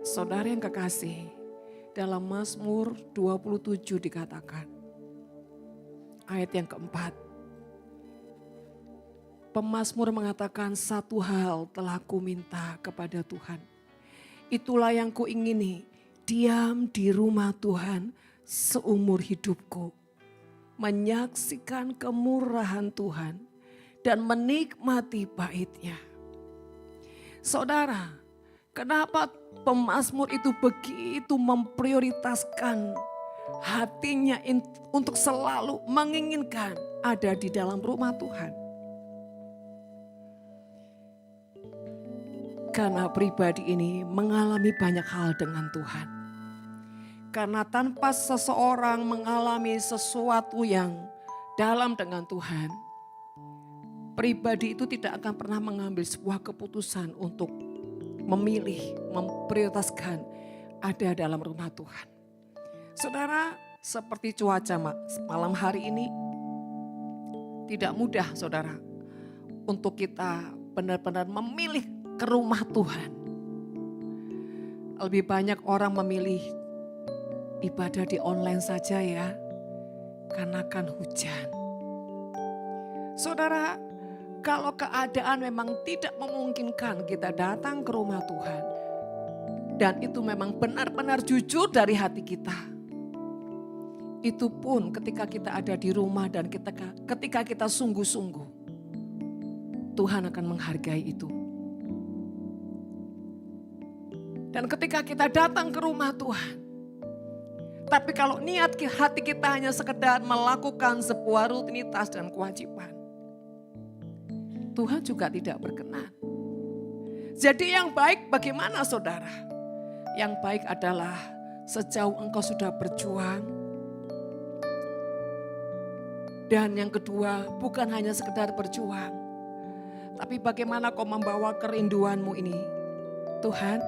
Saudara yang kekasih, dalam Mazmur 27 dikatakan, ayat yang keempat, pemazmur mengatakan, satu hal telah ku minta kepada Tuhan. Itulah yang ku ingini, diam di rumah Tuhan seumur hidupku. Menyaksikan kemurahan Tuhan dan menikmati bait-Nya. Saudara, kenapa pemazmur itu begitu memprioritaskan hatinya untuk selalu menginginkan ada di dalam rumah Tuhan? Karena pribadi ini mengalami banyak hal dengan Tuhan. Karena tanpa seseorang mengalami sesuatu yang dalam dengan Tuhan, pribadi itu tidak akan pernah mengambil sebuah keputusan untuk memilih, memprioritaskan ada dalam rumah Tuhan. Saudara, seperti cuaca malam hari ini, tidak mudah saudara untuk kita benar-benar memilih ke rumah Tuhan. Lebih banyak orang memilih ibadah di online saja ya, karena kan hujan. Saudara, kalau keadaan memang tidak memungkinkan kita datang ke rumah Tuhan, dan itu memang benar-benar jujur dari hati kita, itu pun ketika kita ada di rumah dan ketika kita sungguh-sungguh, Tuhan akan menghargai itu. Dan ketika kita datang ke rumah Tuhan, tapi kalau niat hati kita hanya sekedar melakukan sebuah rutinitas dan kewajiban, Tuhan juga tidak berkenan. Jadi yang baik bagaimana saudara? Yang baik adalah sejauh engkau sudah berjuang. Dan yang kedua, bukan hanya sekedar berjuang, tapi bagaimana kau membawa kerinduanmu ini. Tuhan,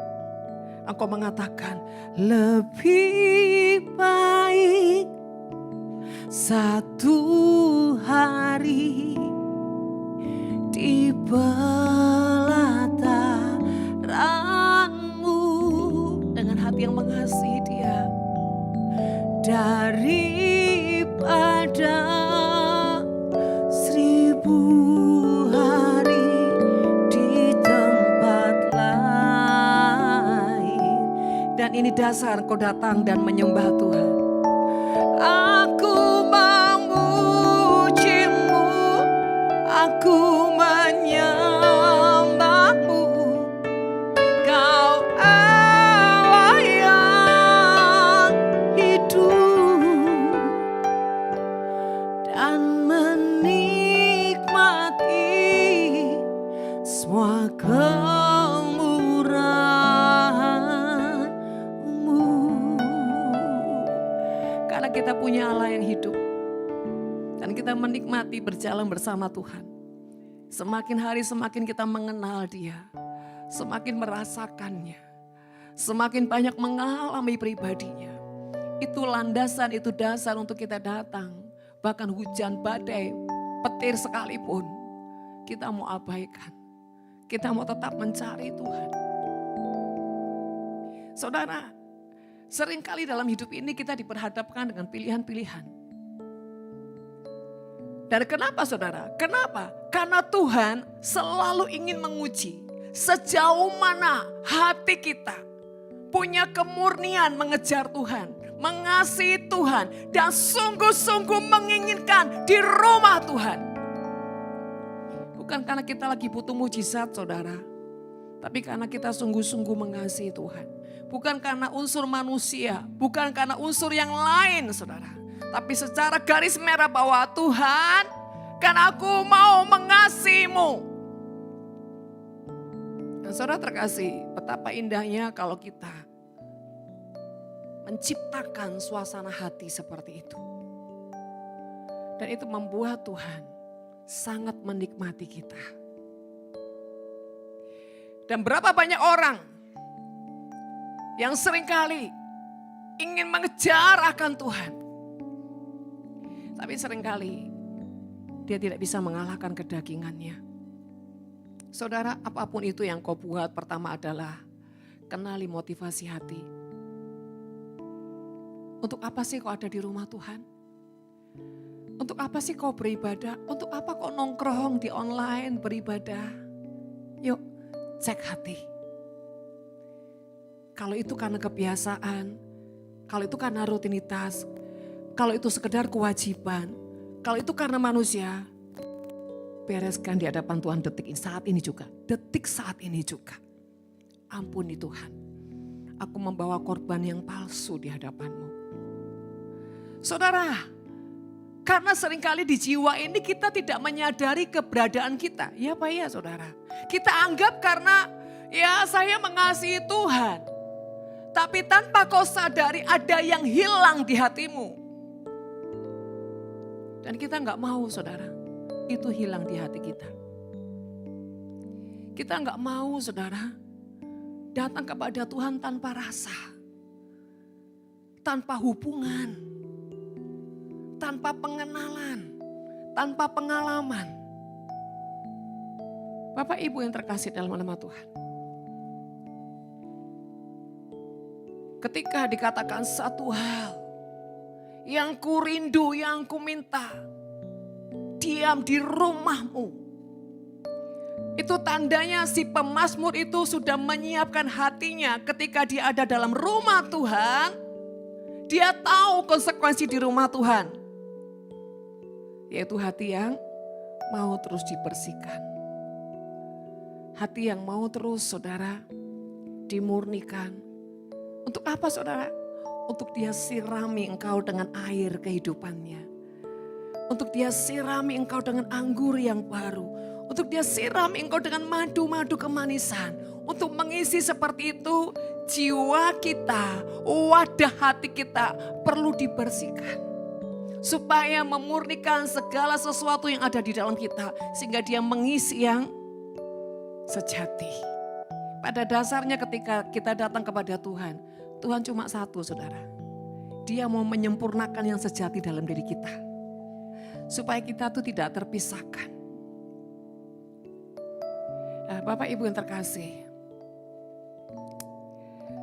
engkau mengatakan lebih baik satu hari di pelataran-Mu dengan hati yang mengasihi Dia daripada 1000 hari di tempat lain. Dan ini dasar kau datang dan menyembah Tuhan. Aku memuji-Mu, aku menyembah-Mu, Kau Allah yang hidup, dan menikmati semua kemurahan-Mu. Karena kita punya Allah yang hidup dan kita menikmati berjalan bersama Tuhan. Semakin hari semakin kita mengenal Dia, semakin merasakannya, semakin banyak mengalami pribadinya. Itu landasan, itu dasar untuk kita datang. Bahkan hujan, badai, petir sekalipun, kita mau abaikan. Kita mau tetap mencari Tuhan. Saudara, seringkali dalam hidup ini kita diperhadapkan dengan pilihan-pilihan. Dan kenapa saudara? Kenapa? Karena Tuhan selalu ingin menguji sejauh mana hati kita punya kemurnian mengejar Tuhan, mengasihi Tuhan, dan sungguh-sungguh menginginkan di rumah Tuhan. Bukan karena kita lagi butuh mujizat saudara, tapi karena kita sungguh-sungguh mengasihi Tuhan. Bukan karena unsur manusia, bukan karena unsur yang lain saudara. Tapi secara garis merah bahwa Tuhan, kan aku mau mengasihi-Mu. Dan saudara terkasih, betapa indahnya kalau kita menciptakan suasana hati seperti itu. Dan itu membuat Tuhan sangat menikmati kita. Dan berapa banyak orang yang seringkali ingin mengejar akan Tuhan. Tapi seringkali dia tidak bisa mengalahkan kedagingannya. Saudara, apapun itu yang kau buat, pertama adalah kenali motivasi hati. Untuk apa sih kau ada di rumah Tuhan? Untuk apa sih kau beribadah? Untuk apa kau nongkrong di online beribadah? Yuk, cek hati. Kalau itu karena kebiasaan, kalau itu karena rutinitas, kalau itu sekedar kewajiban, kalau itu karena manusia, bereskan di hadapan Tuhan detik saat ini juga. Detik saat ini juga. Ampuni Tuhan, aku membawa korban yang palsu di hadapan-Mu. Saudara, karena seringkali di jiwa ini kita tidak menyadari keberadaan kita. Ya Pak ya saudara. Kita anggap karena ya saya mengasihi Tuhan. Tapi tanpa kau sadari ada yang hilang di hatimu. Dan kita nggak mau saudara, itu hilang di hati kita. Kita nggak mau saudara, datang kepada Tuhan tanpa rasa. Tanpa hubungan. Tanpa pengenalan. Tanpa pengalaman. Bapak Ibu yang terkasih dalam nama Tuhan. Ketika dikatakan satu hal yang ku rindu, yang ku minta, diam di rumahmu. Itu tandanya si pemazmur itu sudah menyiapkan hatinya ketika dia ada dalam rumah Tuhan. Dia tahu konsekuensi di rumah Tuhan. Yaitu hati yang mau terus dibersihkan. Hati yang mau terus saudara dimurnikan. Untuk apa saudara? Untuk dia sirami engkau dengan air kehidupannya. Untuk dia sirami engkau dengan anggur yang baru. Untuk dia sirami engkau dengan madu-madu kemanisan. Untuk mengisi seperti itu jiwa kita, wadah hati kita perlu dibersihkan. Supaya memurnikan segala sesuatu yang ada di dalam kita. Sehingga dia mengisi yang sejati. Pada dasarnya ketika kita datang kepada Tuhan. Tuhan cuma satu saudara. Dia mau menyempurnakan yang sejati dalam diri kita. Supaya kita tuh tidak terpisahkan. Nah, Bapak Ibu yang terkasih.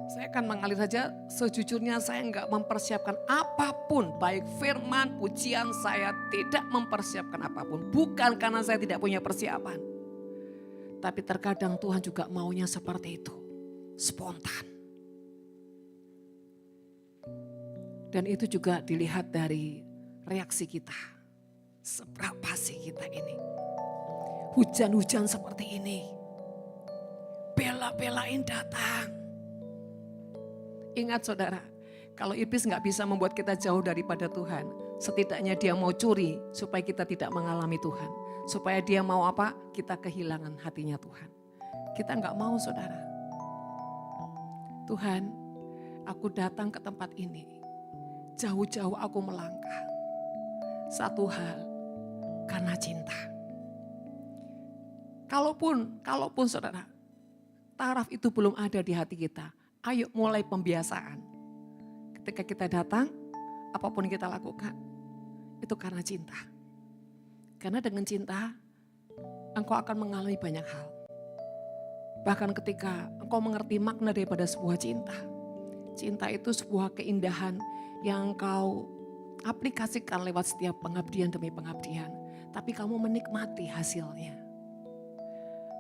Saya akan mengalir saja, sejujurnya saya enggak mempersiapkan apapun. Baik firman, pujian, saya tidak mempersiapkan apapun. Bukan karena saya tidak punya persiapan. Tapi terkadang Tuhan juga maunya seperti itu. Spontan. Dan itu juga dilihat dari reaksi kita. Seberapa sih kita ini. Hujan-hujan seperti ini. Bela-belain datang. Ingat saudara, kalau iblis gak bisa membuat kita jauh daripada Tuhan. Setidaknya dia mau curi supaya kita tidak mengalami Tuhan. Supaya dia mau apa? Kita kehilangan hatinya Tuhan. Kita gak mau saudara. Tuhan, aku datang ke tempat ini. Jauh-jauh aku melangkah. Satu hal, karena cinta. Kalaupun saudara, taraf itu belum ada di hati kita. Ayo mulai pembiasaan. Ketika kita datang, apapun yang kita lakukan, itu karena cinta. Karena dengan cinta, engkau akan mengalami banyak hal. Bahkan ketika engkau mengerti makna daripada sebuah cinta. Cinta itu sebuah keindahan yang engkau aplikasikan lewat setiap pengabdian demi pengabdian. Tapi kamu menikmati hasilnya.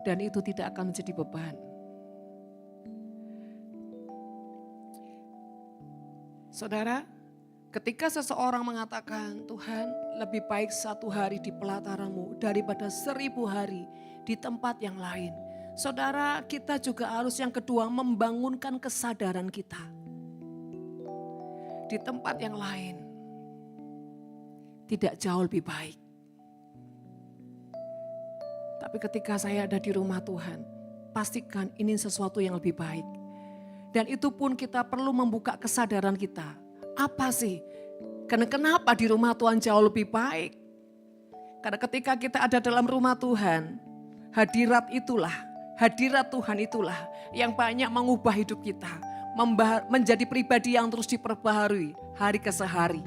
Dan itu tidak akan menjadi beban. Saudara, ketika seseorang mengatakan, Tuhan lebih baik 1 hari di pelataran-Mu daripada 1000 hari di tempat yang lain. Saudara, kita juga harus yang kedua membangunkan kesadaran kita. Di tempat yang lain, tidak jauh lebih baik. Tapi ketika saya ada di rumah Tuhan, pastikan ini sesuatu yang lebih baik. Dan itu pun kita perlu membuka kesadaran kita. Apa sih? Karena kenapa di rumah Tuhan jauh lebih baik? Karena ketika kita ada dalam rumah Tuhan, hadirat Tuhan itulah yang banyak mengubah hidup kita. Menjadi pribadi yang terus diperbaharui hari ke hari.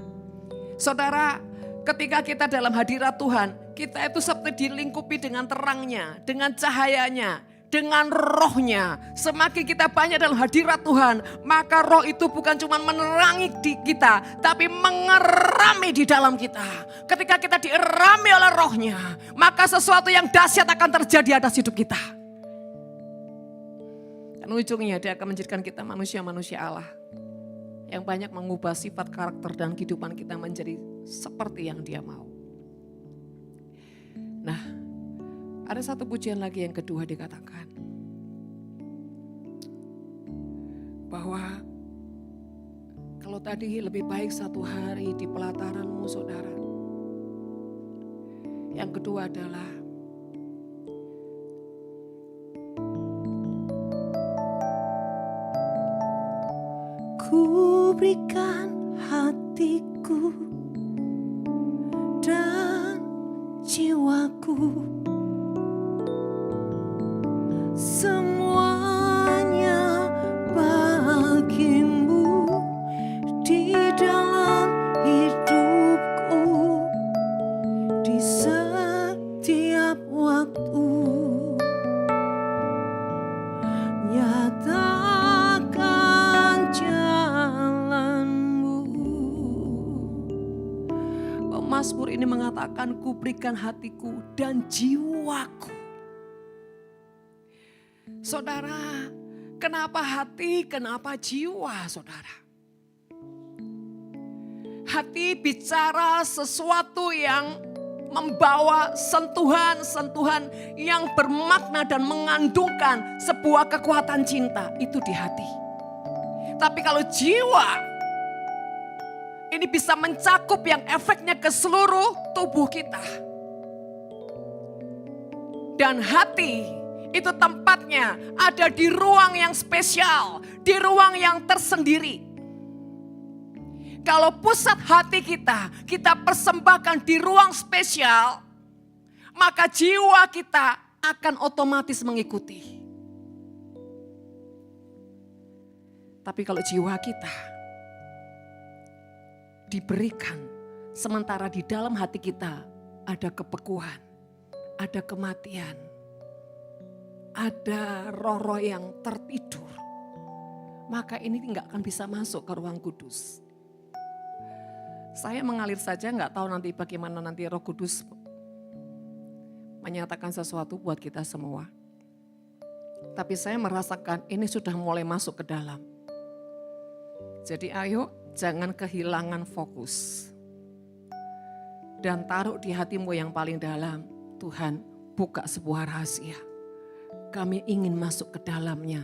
Saudara, ketika kita dalam hadirat Tuhan, kita itu seperti dilingkupi dengan terangnya, dengan cahayanya. dengan rohnya. Semakin kita banyak dalam hadirat Tuhan, maka roh itu bukan cuma menerangi di kita, tapi mengerami di dalam kita. Ketika kita dierami oleh rohnya, maka sesuatu yang dahsyat akan terjadi atas hidup kita. Dan ujungnya dia akan menjadikan kita manusia-manusia Allah. Yang banyak mengubah sifat, karakter, dan kehidupan kita menjadi seperti yang dia mau. Nah, ada satu pujian lagi yang kedua dikatakan. Bahwa kalau tadi lebih baik satu hari di pelataranmu saudara. Yang kedua adalah ku berikan hatiku dan jiwaku, semuanya bagimu di dalam hidupku, di setiap waktu. Nyatakan jalanmu. Pemazmur ini mengatakan, ku berikan hatiku dan jiwaku. Saudara, kenapa hati, kenapa jiwa saudara? Hati bicara sesuatu yang membawa sentuhan-sentuhan yang bermakna dan mengandungkan sebuah kekuatan cinta. Itu di hati. Tapi kalau jiwa, ini bisa mencakup yang efeknya ke seluruh tubuh kita. Dan hati itu tempatnya ada di ruang yang spesial, di ruang yang tersendiri. Kalau pusat hati kita persembahkan di ruang spesial, maka jiwa kita akan otomatis mengikuti. Tapi kalau jiwa kita diberikan, sementara di dalam hati kita ada kebekuan, ada kematian, ada roh-roh yang tertidur, maka ini nggak akan bisa masuk ke ruang kudus. Saya mengalir saja, nggak tahu nanti bagaimana nanti Roh Kudus menyatakan sesuatu buat kita semua. Tapi saya merasakan ini sudah mulai masuk ke dalam. Jadi ayo jangan kehilangan fokus. Dan taruh di hatimu yang paling dalam, Tuhan buka sebuah rahasia. Kami ingin masuk ke dalamnya.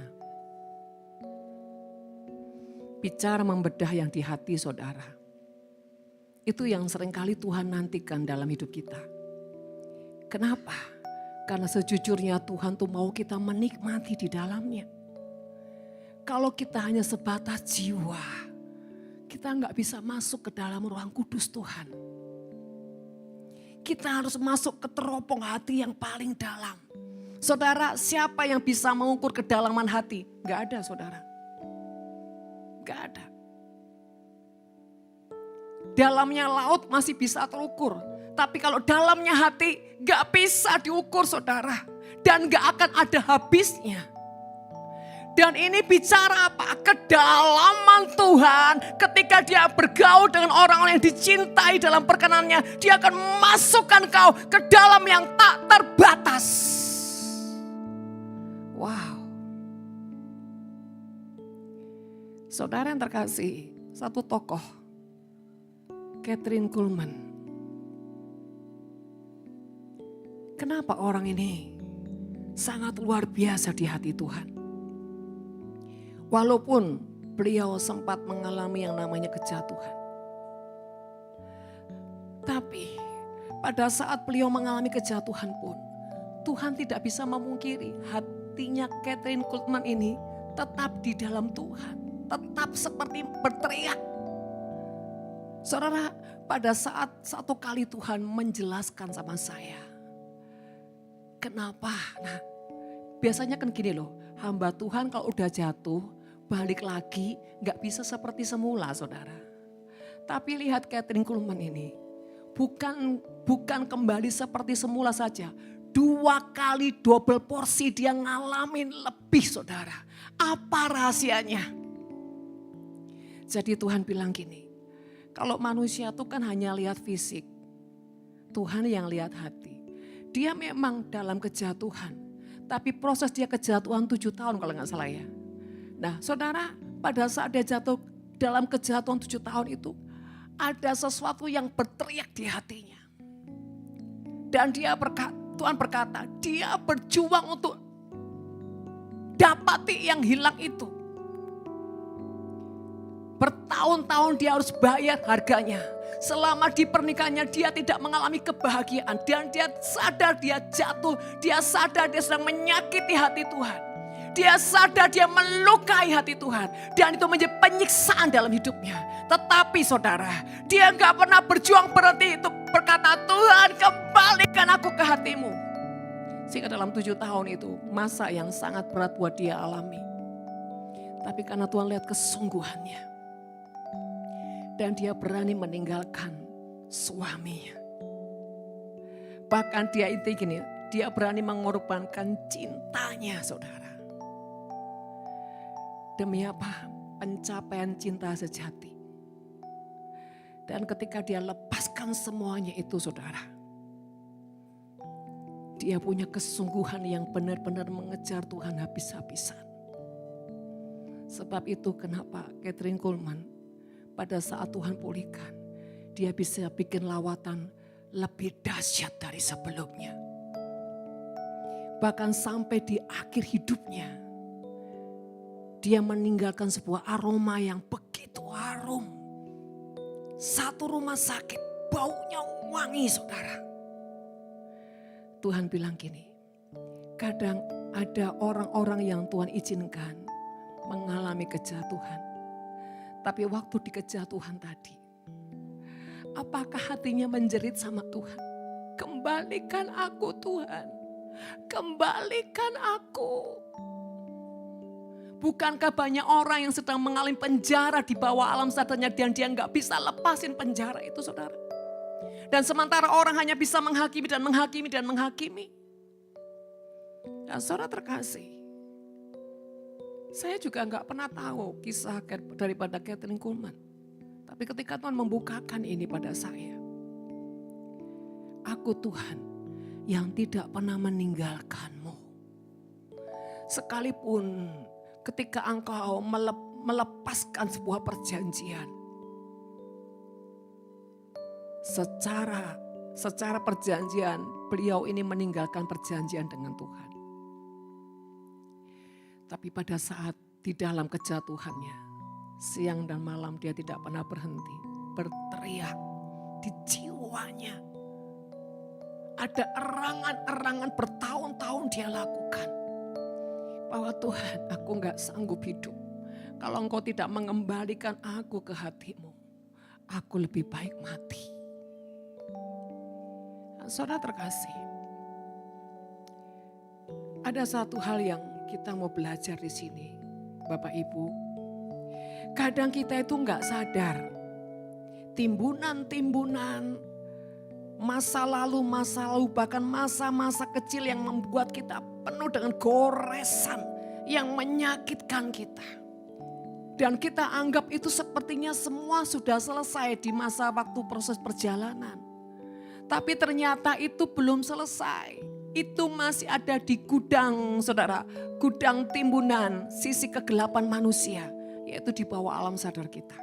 Bicara membedah yang di hati saudara. Itu yang seringkali Tuhan nantikan dalam hidup kita. Kenapa? Karena sejujurnya Tuhan tuh mau kita menikmati di dalamnya. Kalau kita hanya sebatas jiwa, kita nggak bisa masuk ke dalam ruang kudus Tuhan. Kita harus masuk ke teropong hati yang paling dalam. Saudara, siapa yang bisa mengukur kedalaman hati? Nggak ada saudara. Nggak ada. Dalamnya laut masih bisa terukur. Tapi kalau dalamnya hati gak bisa diukur saudara. Dan gak akan ada habisnya. Dan ini bicara apa? Kedalaman Tuhan ketika dia bergaul dengan orang-orang yang dicintai dalam perkenannya. Dia akan masukkan kau ke dalam yang tak terbatas. Wow. Saudara yang terkasih, satu tokoh. Kathryn Kuhlman. Kenapa orang ini sangat luar biasa di hati Tuhan? Walaupun beliau sempat mengalami yang namanya kejatuhan. Tapi pada saat beliau mengalami kejatuhan pun, Tuhan tidak bisa memungkiri hatinya Kathryn Kuhlman ini tetap di dalam Tuhan. Tetap seperti berteriak. Saudara, pada saat satu kali Tuhan menjelaskan sama saya. Kenapa? Nah, biasanya kan gini loh, hamba Tuhan kalau udah jatuh, balik lagi gak bisa seperti semula saudara. Tapi lihat Kathryn Kuhlman ini, bukan kembali seperti semula saja. 2 kali double porsi dia ngalamin lebih saudara. Apa rahasianya? Jadi Tuhan bilang gini, kalau manusia itu kan hanya lihat fisik, Tuhan yang lihat hati. Dia memang dalam kejatuhan, tapi proses dia kejatuhan 7 tahun kalau nggak salah ya. Nah saudara, pada saat dia jatuh dalam kejatuhan 7 tahun itu, ada sesuatu yang berteriak di hatinya. Dan Tuhan berkata, dia berjuang untuk dapati yang hilang itu. Bertahun-tahun dia harus bayar harganya. Selama di pernikahannya dia tidak mengalami kebahagiaan. Dan dia sadar dia jatuh. Dia sadar dia sedang menyakiti hati Tuhan. Dia sadar dia melukai hati Tuhan. Dan itu menjadi penyiksaan dalam hidupnya. Tetapi saudara, dia gak pernah berjuang berhenti itu. Berkata, Tuhan kembalikan aku ke hatimu. Sehingga dalam 7 tahun itu masa yang sangat berat buat dia alami. Tapi karena Tuhan lihat kesungguhannya. Dan dia berani meninggalkan suaminya. Bahkan dia itu gini, dia berani mengorbankan cintanya saudara. Demi apa? Pencapaian cinta sejati. Dan ketika dia lepaskan semuanya itu saudara. Dia punya kesungguhan yang benar-benar mengejar Tuhan habis-habisan. Sebab itu kenapa Kathryn Kuhlman pada saat Tuhan pulihkan, dia bisa bikin lawatan lebih dahsyat dari sebelumnya. Bahkan sampai di akhir hidupnya, dia meninggalkan sebuah aroma yang begitu harum. Satu rumah sakit, baunya wangi saudara. Tuhan bilang gini, kadang ada orang-orang yang Tuhan izinkan mengalami kejatuhan. Tapi waktu di kejatuhan tadi, apakah hatinya menjerit sama Tuhan? Kembalikan aku Tuhan, kembalikan aku. Bukankah banyak orang yang sedang mengalami penjara di bawah alam sadarnya dan dia nggak bisa lepasin penjara itu saudara. Dan sementara orang hanya bisa menghakimi dan menghakimi dan menghakimi. Dan saudara terkasih, saya juga nggak pernah tahu kisah daripada Kathryn Kuhlman. Tapi ketika Tuhan membukakan ini pada saya. Aku Tuhan yang tidak pernah meninggalkanmu. Sekalipun ketika engkau melepaskan sebuah perjanjian. Secara perjanjian beliau ini meninggalkan perjanjian dengan Tuhan. Tapi pada saat di dalam kejatuhannya, siang dan malam dia tidak pernah berhenti. Berteriak di jiwanya. Ada erangan-erangan bertahun-tahun dia lakukan. Bahwa Tuhan, aku gak sanggup hidup. Kalau engkau tidak mengembalikan aku ke hatimu, aku lebih baik mati. Saudara terkasih, ada satu hal yang kita mau belajar di sini, Bapak Ibu. Kadang kita itu nggak sadar, timbunan-timbunan masa lalu, bahkan masa-masa kecil yang membuat kita penuh dengan goresan yang menyakitkan kita. Dan kita anggap itu sepertinya semua sudah selesai di masa waktu proses perjalanan. Tapi ternyata itu belum selesai. Itu masih ada di gudang saudara. Gudang timbunan sisi kegelapan manusia. Yaitu di bawah alam sadar kita.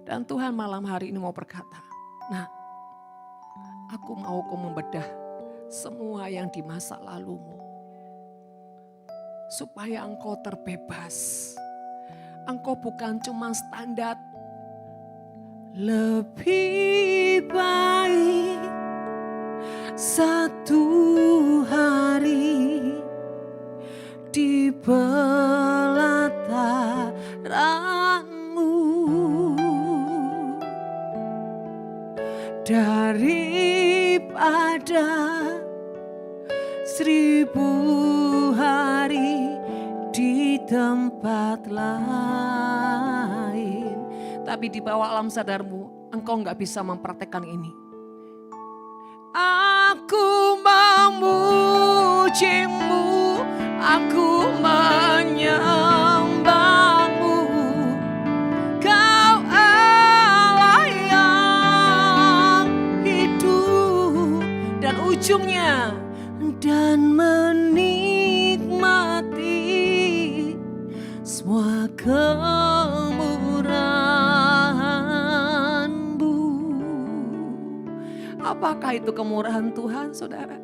Dan Tuhan malam hari ini mau berkata. Nah, aku mau kau membedah semua yang di masa lalumu. Supaya engkau terbebas. Engkau bukan cuma standar. Lebih baik satu hari di pelataranmu daripada 1000 hari di tempat lain. Tapi di bawah alam sadarmu, engkau nggak bisa mempraktekkan ini. Aku memujimu, aku menyembahmu. Kau Allah yang hidup dan ujungnya dan menikmati semua kemurahan-Mu. Apakah itu kemurahan Tuhan, saudara?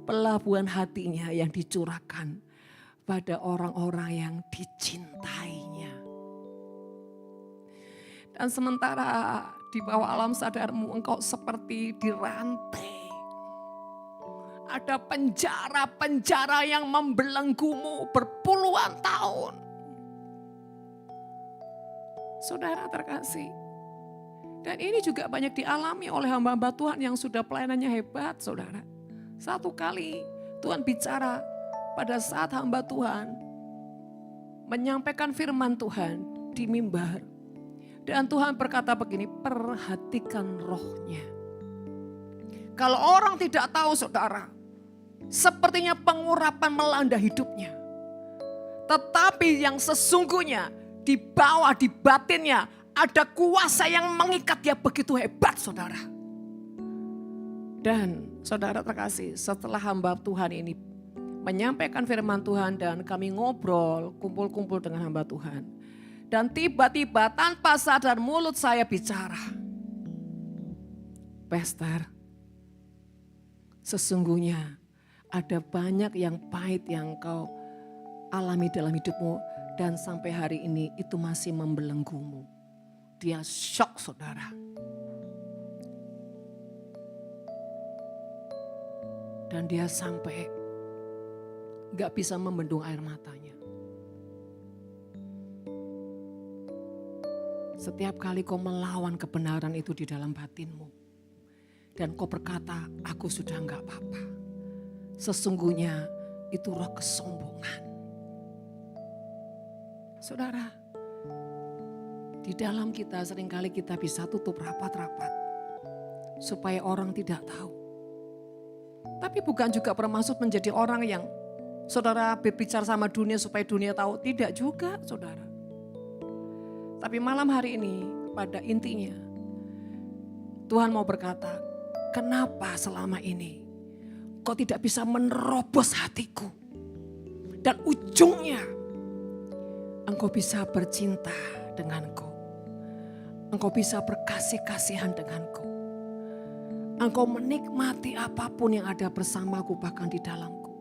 Pelabuhan hatinya yang dicurahkan pada orang-orang yang dicintainya. Dan sementara di bawah alam sadarmu engkau seperti dirantai. Ada penjara-penjara yang membelenggumu berpuluhan tahun. Saudara terkasih. Dan ini juga banyak dialami oleh hamba-hamba Tuhan yang sudah pelayanannya hebat, saudara. Satu kali Tuhan bicara pada saat hamba Tuhan menyampaikan firman Tuhan di mimbar. Dan Tuhan berkata begini, perhatikan rohnya. Kalau orang tidak tahu, saudara, sepertinya pengurapan melanda hidupnya. Tetapi yang sesungguhnya di bawah, di batinnya, ada kuasa yang mengikat dia begitu hebat, saudara. Dan saudara terkasih, setelah hamba Tuhan ini menyampaikan firman Tuhan dan kami ngobrol, kumpul-kumpul dengan hamba Tuhan. Dan tiba-tiba tanpa sadar mulut saya bicara. Pastor, sesungguhnya ada banyak yang pahit yang kau alami dalam hidupmu. Dan sampai hari ini itu masih membelenggumu. Dia shock, saudara. Dan dia sampai gak bisa membendung air matanya. Setiap kali kau melawan kebenaran itu di dalam batinmu. Dan kau berkata, aku sudah gak apa-apa. Sesungguhnya itu roh kesombongan. Saudara, di dalam kita seringkali kita bisa tutup rapat-rapat. Supaya orang tidak tahu. Tapi bukan juga bermaksud menjadi orang yang saudara berbicara sama dunia supaya dunia tahu. Tidak juga, saudara. Tapi malam hari ini pada intinya Tuhan mau berkata, kenapa selama ini kau tidak bisa menerobos hatiku? Dan ujungnya engkau bisa bercinta denganku. Engkau bisa berkasih-kasihan denganku. Engkau menikmati apapun yang ada bersamaku bahkan di dalamku.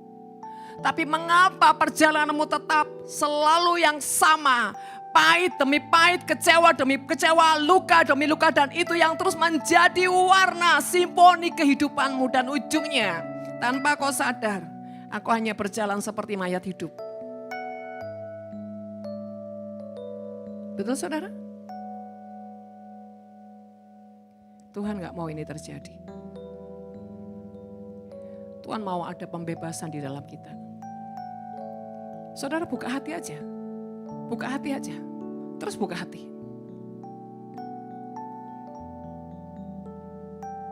Tapi mengapa perjalananmu tetap selalu yang sama? Pahit demi pahit, kecewa demi kecewa, luka demi luka. Dan itu yang terus menjadi warna simfoni kehidupanmu. Dan ujungnya tanpa kau sadar, aku hanya berjalan seperti mayat hidup. Betul, saudara? Tuhan gak mau ini terjadi. Tuhan mau ada pembebasan di dalam kita. Saudara buka hati aja. Buka hati aja. Terus buka hati.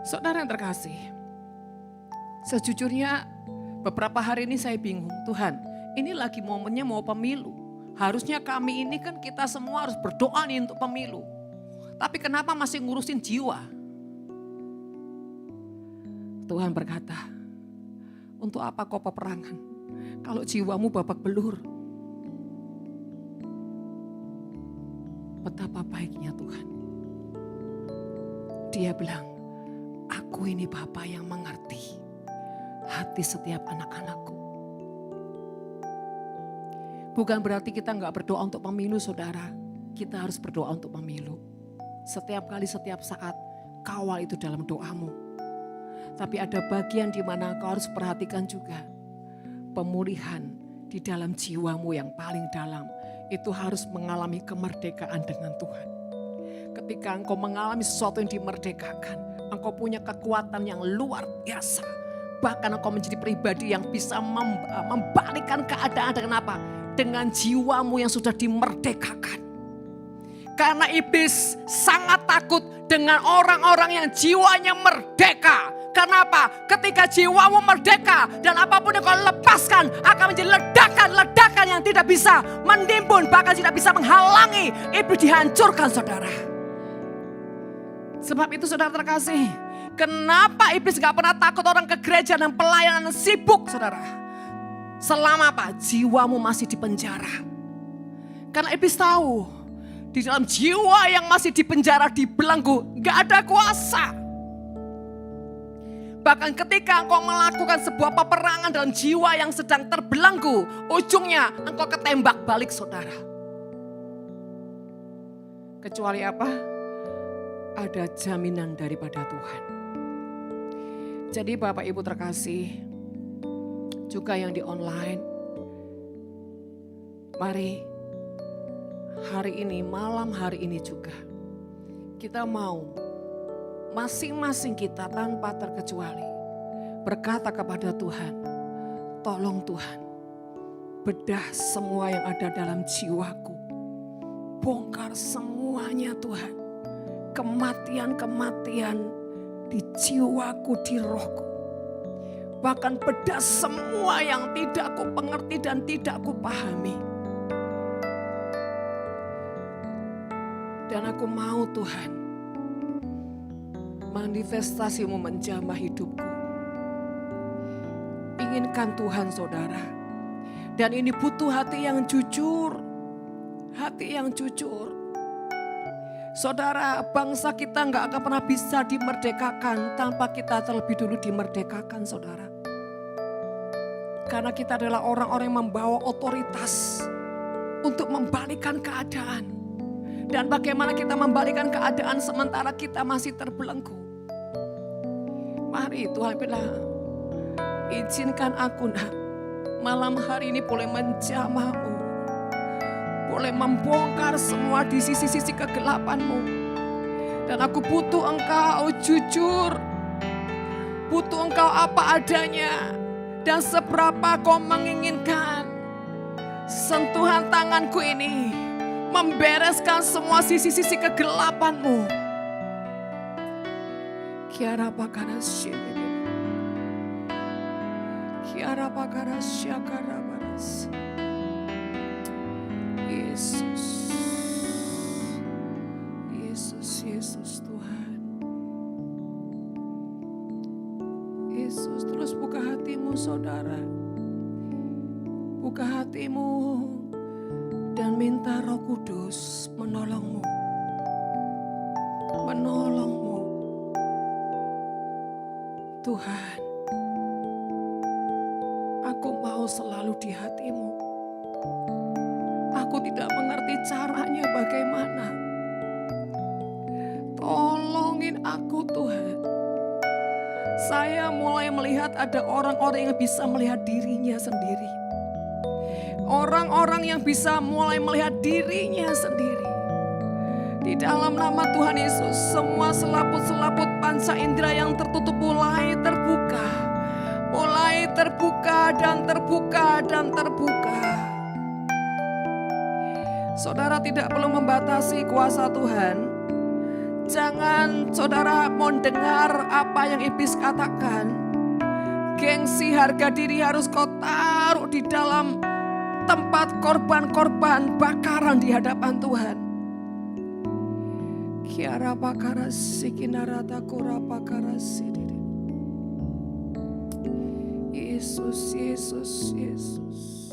Saudara yang terkasih. Sejujurnya beberapa hari ini saya bingung. Tuhan, ini lagi momennya mau pemilu. Harusnya kami ini kan kita semua harus berdoa nih untuk pemilu. Tapi kenapa masih ngurusin jiwa? Tuhan berkata, untuk apa kau peperangan kalau jiwamu babak belur? Betapa baiknya Tuhan. Dia bilang, aku ini Bapa yang mengerti hati setiap anak-anakku. Bukan berarti kita gak berdoa untuk pemilu, saudara. Kita harus berdoa untuk pemilu. Setiap kali, setiap saat, kawal itu dalam doamu. Tapi ada bagian di mana kau harus perhatikan juga. Pemulihan di dalam jiwamu yang paling dalam. Itu harus mengalami kemerdekaan dengan Tuhan. Ketika engkau mengalami sesuatu yang dimerdekakan. Engkau punya kekuatan yang luar biasa. Bahkan engkau menjadi pribadi yang bisa membalikkan keadaan. Dengan apa? Dengan jiwamu yang sudah dimerdekakan. Karena iblis sangat takut dengan orang-orang yang jiwanya merdeka. Kenapa? Ketika jiwamu merdeka dan apapun yang kau lepaskan akan menjadi ledakan-ledakan yang tidak bisa menimbun, bahkan tidak bisa menghalangi iblis dihancurkan, saudara. Sebab itu saudara terkasih, kenapa iblis gak pernah takut orang ke gereja dan pelayanan sibuk, saudara? Selama apa? Jiwamu masih di penjara. Karena iblis tahu, di dalam jiwa yang masih di penjara, dibelenggu, gak ada kuasa. Bahkan ketika engkau melakukan sebuah peperangan dalam jiwa yang sedang terbelenggu, ujungnya engkau ketembak balik, saudara. Kecuali apa? Ada jaminan daripada Tuhan. Jadi Bapak Ibu terkasih, juga yang di online, mari hari ini, malam hari ini juga, kita mau masing-masing kita tanpa terkecuali berkata kepada Tuhan, tolong Tuhan, bedah semua yang ada dalam jiwaku. Bongkar semuanya Tuhan. Kematian-kematian di jiwaku, di rohku. Bahkan bedah semua yang tidak aku pengerti dan tidak aku pahami. Dan aku mau Tuhan, manifestasimu menjamah hidupku. Inginkan Tuhan, saudara. Dan ini butuh hati yang jujur. Hati yang jujur. Saudara, bangsa kita gak akan pernah bisa dimerdekakan tanpa kita terlebih dulu dimerdekakan, saudara. Karena kita adalah orang-orang yang membawa otoritas untuk membalikkan keadaan. Dan bagaimana kita membalikkan keadaan sementara kita masih terbelenggu. Mari Tuhan bilang, izinkan aku nak, malam hari ini boleh menjamahmu. Boleh membongkar semua di sisi-sisi kegelapanmu. Dan aku butuh engkau jujur. Butuh engkau apa adanya. Dan seberapa kau menginginkan sentuhan tanganku ini membereskan semua sisi-sisi kegelapanmu. Kiara pakara shiri, kiara pakara syakara baras. Yesus, Yesus, Yesus Tuhan. Yesus, terus buka hatimu, saudara. Buka hatimu dan minta Roh Kudus menolongmu. Menolongmu. Tuhan, aku mau selalu di hatimu. Aku tidak mengerti caranya bagaimana. Tolongin aku Tuhan. Saya mulai melihat ada orang-orang yang bisa melihat dirinya sendiri. Orang-orang yang bisa mulai melihat dirinya sendiri. Di dalam nama Tuhan Yesus, semua selaput-selaput panca indera yang tertutup mulai terbuka. Mulai terbuka dan terbuka dan terbuka. Saudara tidak perlu membatasi kuasa Tuhan. Jangan saudara mendengar apa yang iblis katakan. Gengsi harga diri harus kau taruh di dalam tempat korban-korban bakaran di hadapan Tuhan. Kiara pakara sikinarata kura pakara sidiri. Yesus, Yesus, Yesus.